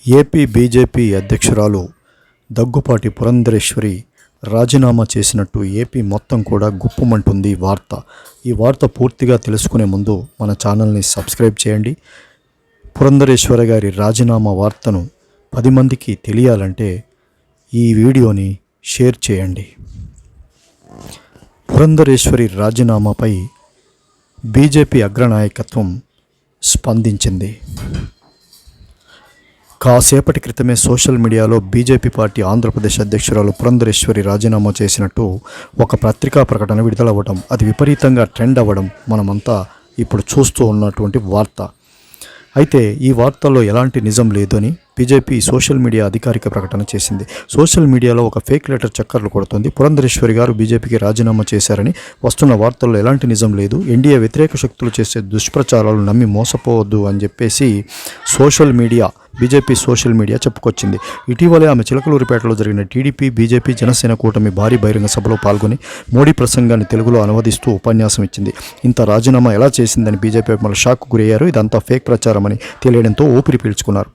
AP BJP అధ్యక్షురాలు దగ్గుపాటి పురంధరేశ్వరి రాజీనామా చేసినట్టు ఏపీ మొత్తం కూడా గుప్పుమంటుంది వార్త. ఈ వార్త పూర్తిగా తెలుసుకునే ముందు మన ఛానల్ని సబ్స్క్రైబ్ చేయండి. పురంధరేశ్వరి గారి రాజీనామా వార్తను 10 మందికి తెలియాలంటే ఈ వీడియోని షేర్ చేయండి. పురంధరేశ్వరి రాజీనామాపై బీజేపీ అగ్రనాయకత్వం స్పందించింది. కాసేపటి క్రితమే సోషల్ మీడియాలో బీజేపీ పార్టీ ఆంధ్రప్రదేశ్ అధ్యక్షురాలు పురంధరేశ్వరి రాజీనామా చేసినట్టు ఒక పత్రికా ప్రకటన విడుదలవ్వడం, అది విపరీతంగా ట్రెండ్ అవ్వడం మనమంతా ఇప్పుడు చూస్తూ ఉన్నటువంటి వార్త. అయితే ఈ వార్తల్లో ఎలాంటి నిజం లేదు అని బీజేపీ సోషల్ మీడియా అధికారిక ప్రకటన చేసింది. సోషల్ మీడియాలో ఒక ఫేక్ లెటర్ చక్కర్లు కొడుతుంది. పురంధరేశ్వరి గారు బీజేపీకి రాజీనామా చేశారని వస్తున్న వార్తల్లో ఎలాంటి నిజం లేదు, ఎన్డీఏ వ్యతిరేక శక్తులు చేసే దుష్ప్రచారాలు నమ్మి మోసపోవద్దు అని చెప్పేసి బీజేపీ సోషల్ మీడియా చెప్పుకొచ్చింది. ఇటీవలే ఆమె చిలకలూరిపేటలో జరిగిన టీడీపీ, బీజేపీ, జనసేన కూటమి భారీ బహిరంగ సభలో పాల్గొని మోడీ ప్రసంగాన్ని తెలుగులో అనువదిస్తూ ఉపన్యాసం ఇచ్చింది. ఇంత రాజీనామా ఎలా చేసిందని బీజేపీ అభిమానులు షాక్కు గురయ్యారు. ఇదంతా ఫేక్ ప్రచారమని తెలియడంతో ఊపిరి పీల్చుకున్నారు.